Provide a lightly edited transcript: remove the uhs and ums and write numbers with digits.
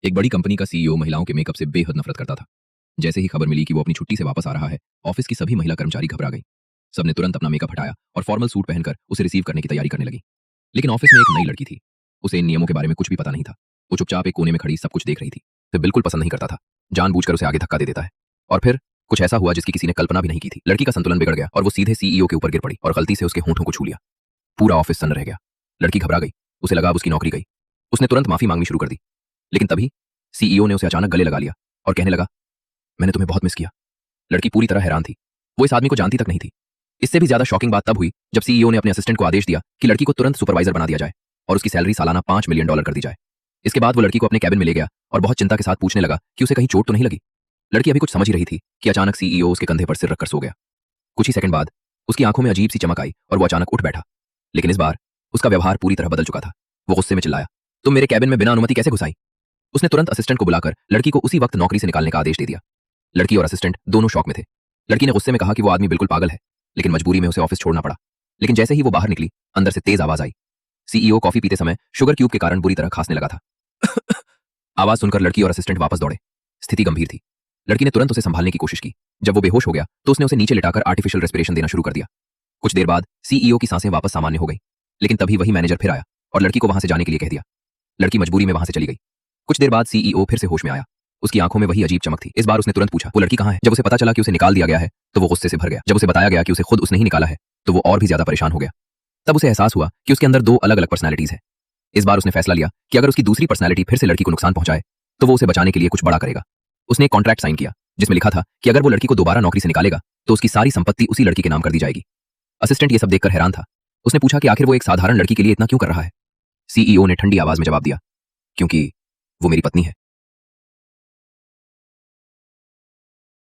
एक बड़ी कंपनी का सीईओ महिलाओं के मेकअप से बेहद नफरत करता था। जैसे ही खबर मिली कि वो अपनी छुट्टी से वापस आ रहा है, ऑफिस की सभी महिला कर्मचारी घबरा गई। सबने तुरंत अपना मेकअप हटाया और फॉर्मल सूट पहनकर उसे रिसीव करने की तैयारी करने लगी। लेकिन ऑफिस में एक नई लड़की थी। उसे इन नियमों के बारे में कुछ भी पता नहीं था। वो चुपचाप एक कोने में खड़ी सब कुछ देख रही थी। उसे बिल्कुल पसंद नहीं करता था। जानबूझकर उसे आगे धक्का दे देता है। और फिर कुछ ऐसा हुआ जिसकी किसी ने कल्पना भी नहीं की थी। लड़की का संतुलन बिगड़ गया और वो सीधे सीईओ के ऊपर गिर पड़ी और गलती से उसके होंठों को छू लिया। पूरा ऑफिस सन्न रह गया। लड़की घबरा गई। उसे लगा अब उसकी नौकरी गई। उसने तुरंत माफी मांगनी शुरू कर दी। लेकिन तभी सीईओ ने उसे अचानक गले लगा लिया और कहने लगा, मैंने तुम्हें बहुत मिस किया। लड़की पूरी तरह हैरान थी। वो इस आदमी को जानती तक नहीं थी। इससे भी ज्यादा शॉकिंग बात तब हुई जब सीईओ ने अपने असिस्टेंट को आदेश दिया कि लड़की को तुरंत सुपरवाइजर बना दिया जाए और उसकी सैलरी सालाना $5 मिलियन कर दी जाए। इसके बाद वो लड़की को अपने कैबिन में ले गया और बहुत चिंता के साथ पूछने लगा कि उसे कहीं चोट तो नहीं लगी। लड़की अभी कुछ समझ ही रही थी कि अचानक सीईओ उसके कंधे पर सिर रखकर सो गया। कुछ ही सेकंड बाद उसकी आंखों में अजीब सी चमक आई और वो अचानक उठ बैठा। लेकिन इस बार उसका व्यवहार पूरी तरह बदल चुका था। वो गुस्से में चिल्लाया, तुम मेरे कैबिन में बिना अनुमति कैसे घुस आई? उसने तुरंत असिस्टेंट को बुलाकर लड़की को उसी वक्त नौकरी से निकालने का आदेश दे दिया। लड़की और असिस्टेंट दोनों शॉक में थे। लड़की ने गुस्से में कहा कि वो आदमी बिल्कुल पागल है, लेकिन मजबूरी में उसे ऑफिस छोड़ना पड़ा। लेकिन जैसे ही वो बाहर निकली, अंदर से तेज आवाज आई। सीईओ कॉफी पीते समय शुगर क्यूब के कारण बुरी तरह खांसने लगा था। आवाज सुनकर लड़की और असिस्टेंट वापस दौड़े। स्थिति गंभीर थी। लड़की ने तुरंत उसे संभालने की कोशिश की। जब वो बेहोश हो गया तो उसने उसे नीचे लिटाकर आर्टिफिशियल रेस्पिरेशन देना शुरू कर दिया। कुछ देर बाद सीईओ की सांसें वापस सामान्य हो गई। लेकिन तभी वही मैनेजर फिर आया और लड़की को वहां से जाने के लिए कह दिया। लड़की मजबूरी में वहां से चली गई। कुछ देर बाद सीईओ फिर से होश में आया। उसकी आंखों में वही अजीब चमक थी। इस बार उसने तुरंत पूछा, वो लड़की कहाँ है? जब उसे पता चला कि उसे निकाल दिया गया है तो वो गुस्से से भर गया। जब उसे बताया गया कि उसे खुद उसने ही निकाला है तो वो और भी ज्यादा परेशान हो गया। तब उसे एहसास हुआ कि उसके अंदर दो अलग अलग पर्सनैलिटीज है। इस बार उसने फैसला लिया कि अगर उसकी दूसरी पर्सनैलिटी फिर से लड़की को नुकसान पहुंचाए तो वो उसे बचाने के लिए कुछ बड़ा करेगा। उसने एक कॉन्ट्रैक्ट साइन किया जिसमें लिखा था कि अगर वो लड़की को दोबारा नौकरी से निकालेगा तो उसकी सारी संपत्ति उसी लड़की के नाम कर दी जाएगी। असिस्टेंट ये सब देखकर हैरान था। उसने पूछा कि आखिर वो एक साधारण लड़की के लिए इतना क्यों कर रहा है? सीईओ ने ठंडी आवाज में जवाब दिया, क्योंकि वो मेरी पत्नी है।